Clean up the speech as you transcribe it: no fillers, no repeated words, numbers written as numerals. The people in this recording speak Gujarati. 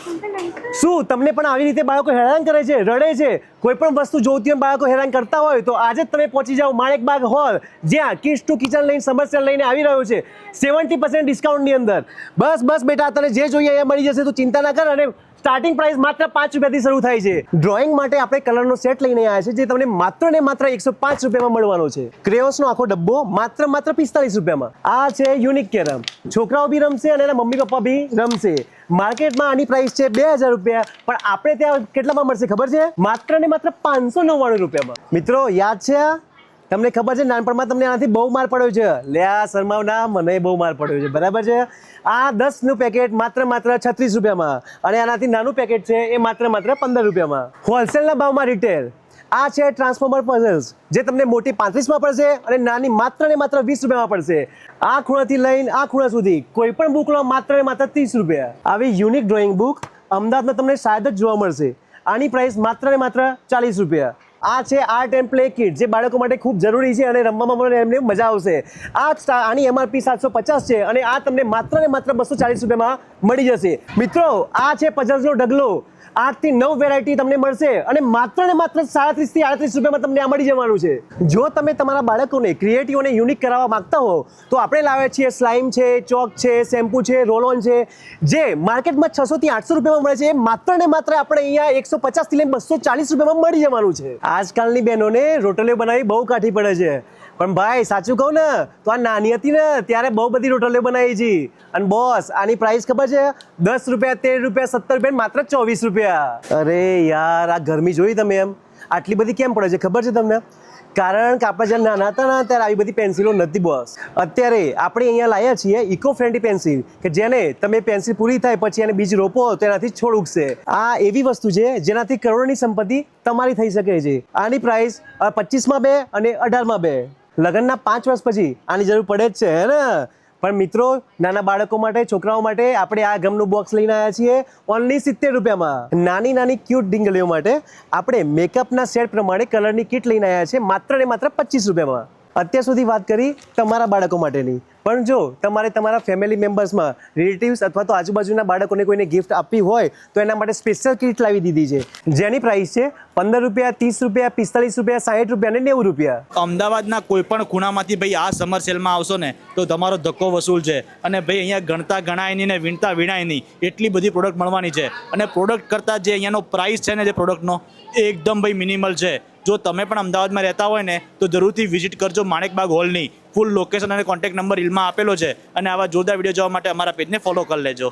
શું તમને પણ આવી રીતે બાળકો હેરાન કરે છે, રડે છે, કોઈ પણ વસ્તુ જોતી હોય બાળકો હેરાન કરતા હોય તો આજે જ તમે પહોંચી જાઓ માણેકબાગ હોલ, જ્યાં કિડ્સ ટુ કિચન લઈને સમર સેલ લઈને આવી રહ્યો છે 70% ડિસ્કાઉન્ટની અંદર. બસ બેટા, તને જે જોઈએ અહીંયા મળી જશે, તું ચિંતા ના કર. અને સ્ટાર્ટિંગ પ્રાઇસ માત્ર 5 રૂપિયાથી શરૂ થાય છે. ડ્રોઈંગ માટે આપણે કલરનો સેટ લઈને આવ્યા છે જે તમને માત્ર ને માત્ર 105 રૂપિયામાં મળવાનો છે. ક્રેયોન્સનો આખો ડબ્બો માત્ર 45 રૂપિયામાં. આ છે યુનિક કેરમ, છોકરાઓ બી રમશે અને એના મમ્મી પપ્પા બી રમશે. માર્કેટમાં આની પ્રાઇસ છે 2000 રૂપિયા, પણ આપણે ત્યાં કેટલામાં મળશે ખબર છે? માત્ર ને માત્ર 599 રૂપિયામાં. મિત્રો યાદ છે આ? તમને ખબર છે નાનપણમાં તમને આનાથી બહુ માર પડ્યો છે? લે આ શરમાવ ના, મને બહુ માર પડ્યો છે, બરાબર છે. આ 10નું પેકેટ માત્ર 36 રૂપિયામાં, અને આનાથી નાનું પેકેટ છે એ માત્ર 15 રૂપિયામાં. હોલસેલના ભાવમાં રિટેલ. આ છે ટ્રાન્સફોર્મર પઝલ્સ, જે તમને મોટી 35માં પડશે અને નાની માત્ર ને માત્ર 20 રૂપિયામાં પડશે. આ ખૂણાથી લઈને આ ખૂણા સુધી કોઈ પણ બુક લો માત્ર ને માત્ર 30 રૂપિયા. આવી યુનિક ડ્રોઈંગ બુક અમદાવાદમાં તમને શાયદ જ જોવા મળશે. આની પ્રાઇસ માત્ર ને માત્ર 40 રૂપિયા. આ છે આર્ટ એન્ડ પ્લે કિટ, જે બાળકો માટે ખૂબ જરૂરી છે અને રમવામાં પણ એમને મજા આવશે. આની MRP 750 છે અને આ તમને માત્ર ને માત્ર 240 રૂપિયામાં મળી જશે. મિત્રો આ છે પઝલ્સનો ઢગલો. 8 થી 9 વેરાયટી તમને મળશે અને માત્ર ને માત્ર 37 થી 38 રૂપિયામાં તમને આ મળી જવાનું છે. જો તમે તમારા બાળકોને ક્રિએટિવ અને યુનિક કરાવવા માંગતા હો તો આપણે લાવ્યા છીએ સ્લાઇમ છે, ચોક છે, શેમ્પુ છે, રોલ ઓન છે, જે માર્કેટમાં 600 થી 800 રૂપિયામાં મળે છે. માત્ર ને માત્ર આપણે અહીંયા 150 થી લઈને 240 રૂપિયામાં મળી જવાનું છે. આજકાલની બહેનોને રોટલીઓ બનાવી બહુ કાઠી પડે છે, પણ ભાઈ સાચું કહું ને તો આ નાની હતી ને ત્યારે બહુ બધી રોટલીઓ બનાવી છે. અને બોસ આની પ્રાઇસ ખબર છે? 10 રૂપિયા, 13 રૂપિયા, 17 રૂપિયા, માત્ર 24 રૂપિયા. અરે યાર, આ ગરમી જોઈ તમે? એમ આટલી બધી કેમ પડે છે ખબર છે તમને? કારણ કે આપણે જ્યારે નાના હતા ને ત્યારે આવી બધી પેન્સિલો નથી બોસ. અત્યારે આપણે અહીંયા લાવ્યા છીએ ઇકો ફ્રેન્ડલી પેન્સિલ, કે જેને તમે પેન્સિલ પૂરી થાય પછી એને બીજ રોપો તો એનાથી છોડ ઉગશે. આ એવી વસ્તુ છે જેનાથી કરોડોની સંપત્તિ તમારી થઈ શકે છે. આની પ્રાઇસ 25માં 2 અને 18માં 2. લગ્નના 5 વર્ષ પછી આની જરૂર પડે જ છે, હે ને? પણ મિત્રો નાના બાળકો માટે, છોકરાઓ માટે આપણે આ ગમનું બોક્સ લઈને આવ્યા છીએ ઓનલી 70 રૂપિયામાં. નાની નાની ક્યુટ ડીંગલીઓ માટે આપણે મેકઅપના સેટ પ્રમાણે કલરની કિટ લઈને આવ્યા છીએ માત્ર ને માત્ર 25 રૂપિયામાં. અત્યાર સુધી વાત કરી તમારા બાળકો માટેની, પણ જો તમારે તમારા ફેમિલી મેમ્બર્સમાં રિલેટિવ્સ અથવા તો આજુબાજુના બાળકોને કોઈને ગિફ્ટ આપવી હોય તો એના માટે સ્પેશિયલ કિટ લાવી દીધી છે, જેની પ્રાઇસ છે 15 રૂપિયા, 30 રૂપિયા, 45 રૂપિયા, 60 રૂપિયા અને 90 રૂપિયા. અમદાવાદના કોઈ પણ ખૂણામાંથી ભાઈ આ સમર સેલમાં આવશો ને તો તમારો ધક્કો વસૂલ છે. અને ભાઈ અહીંયા ગણતા ગણાય નહીં ને વીણતા વીણાય નહીં એટલી બધી પ્રોડક્ટ મળવાની છે. અને પ્રોડક્ટ કરતાં જે અહીંયાનો પ્રાઇસ છે ને જે પ્રોડક્ટનો એ એકદમ ભાઈ મિનિમલ છે. જો તમે પણ અમદાવાદમાં રહેતા હોય ને તો જરૂરથી વિઝિટ કરજો માણેકબાગ હોલની. ફૂલ લોકેશન અને કોન્ટેક્ટ નંબર રીલમાં આપેલો છે. અને આવા જોરદાર વિડીયો જોવા માટે અમારા પેજને ફોલો કરી લેજો.